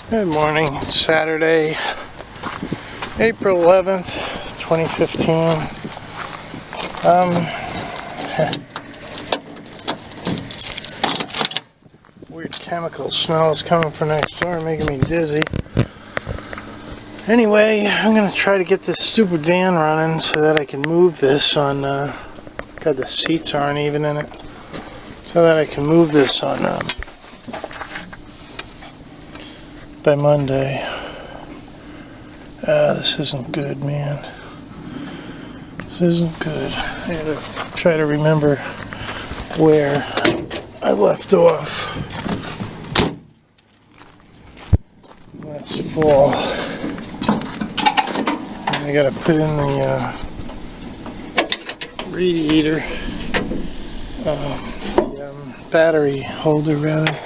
Good morning. It's Saturday, April 11th, 2015. Weird chemical smells coming from next door, making me dizzy. Anyway, I'm going to try to get this stupid van running so that I can move this on, God, the seats aren't even in it. So that I can move this on, by Monday. This isn't good, man. This isn't good. I gotta try to remember where I left off last fall. And I gotta put in the radiator, battery holder rather.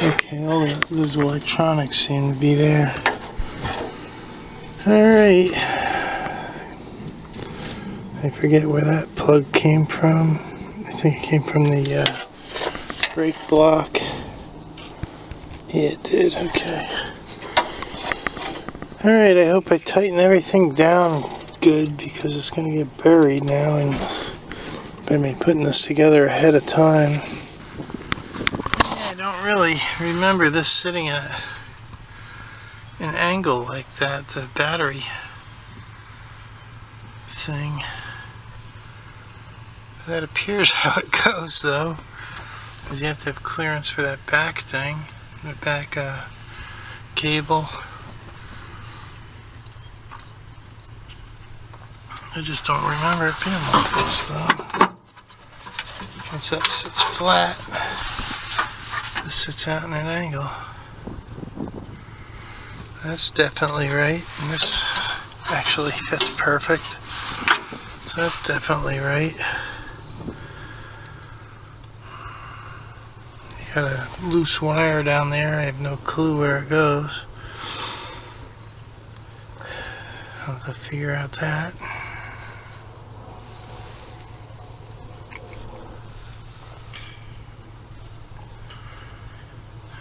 Okay, all those electronics seem to be there. Alright. I forget where that plug came from. I think it came from the brake block. Yeah, it did. Okay. Alright, I hope I tighten everything down good because it's going to get buried now, and by me putting this together ahead of time. I don't really remember this sitting at an angle like that, the battery thing. That appears how it goes though, because you have to have clearance for that back thing, the back cable. I just don't remember it being like this though. Once that sits flat, this sits out in an angle. That's definitely right, and this actually fits perfect, so that's definitely right. You got a loose wire down there, I have no clue where it goes. I'll have to figure out that.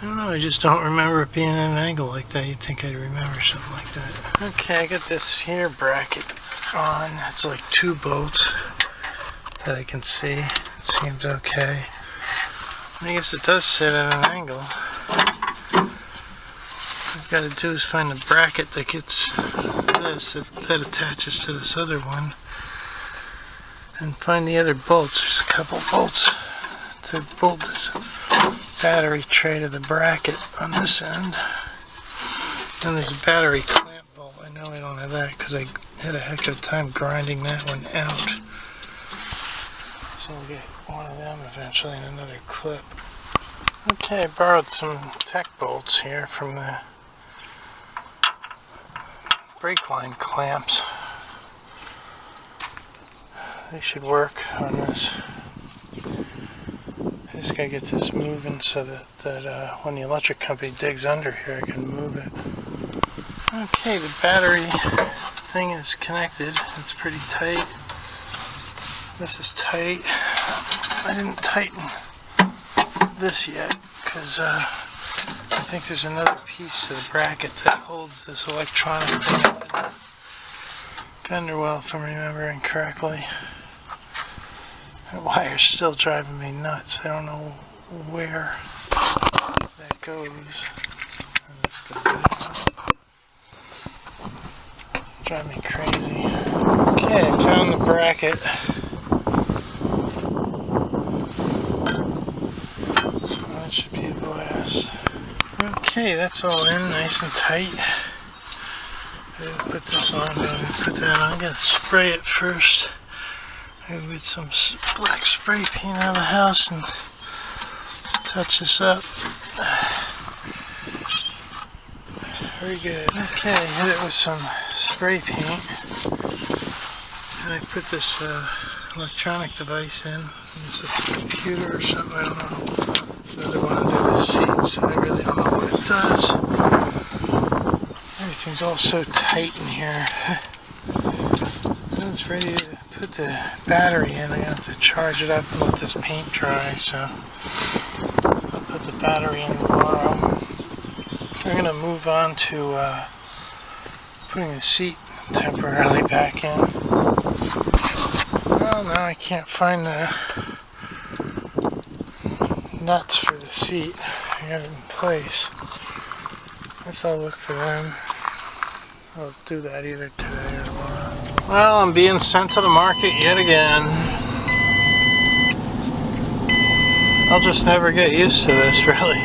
I don't know, I just don't remember it being at an angle like that. You'd think I'd remember something like that. Okay, I got this here bracket on. It's like 2 bolts that I can see. It seems okay. I guess it does sit at an angle. What I've got to do is find the bracket that gets this, that attaches to this other one, and find the other bolts. There's a couple bolts to bolt this battery tray to the bracket on this end. Then there's a battery clamp bolt. I know I don't have that because I had a heck of a time grinding that one out. So I'll get one of them eventually in another clip. Okay, I borrowed some tech bolts here from the brake line clamps. They should work on this. I just gotta get this moving so that when the electric company digs under here, I can move it. Okay, the battery thing is connected. It's pretty tight. This is tight. I didn't tighten this yet because I think there's another piece to the bracket that holds this electronic thing. Fender well, if I'm remembering correctly. That wire's still driving me nuts. I don't know where that goes. Drive me crazy. Okay, I found the bracket. That should be a blast. Okay, that's all in, nice and tight. I didn't put this on, but I'm going to put that on. I gotta spray it first. I'll get some black spray paint out of the house and touch this up. Very good. Okay, I hit it with some spray paint. And I put this electronic device in. I guess it's a computer or something, I don't know. Another one under the seat, so I really don't know what it does. Everything's all so tight in here. I was ready to put the battery in. I have to charge it up and let this paint dry, so I'll put the battery in tomorrow. I'm going to move on to putting the seat temporarily back in. Well, now I can't find the nuts for the seat. I got it in place. Guess I'll look for them. I'll do that either today or tomorrow. Well, I'm being sent to the market yet again. I'll just never get used to this, really.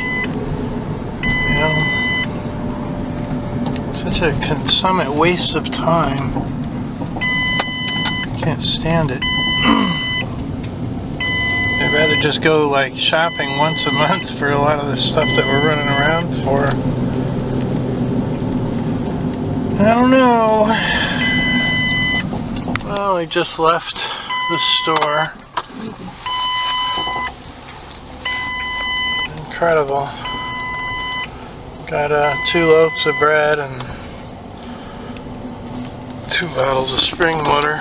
You know, such a consummate waste of time. Can't stand it. I'd rather just go like shopping once a month for a lot of the stuff that we're running around for. I don't know. Well, I just left the store. Incredible. Got 2 loaves of bread and 2 bottles of spring water.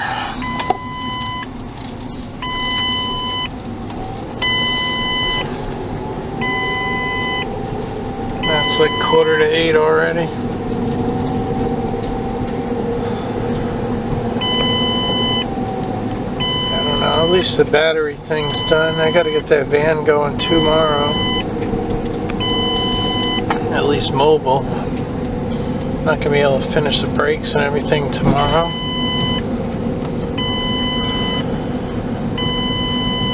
It's like 7:45 already. I don't know, at least the battery thing's done. I gotta get that van going tomorrow. At least mobile. Not gonna be able to finish the brakes and everything tomorrow.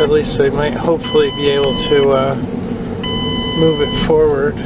At least I might hopefully be able to move it forward.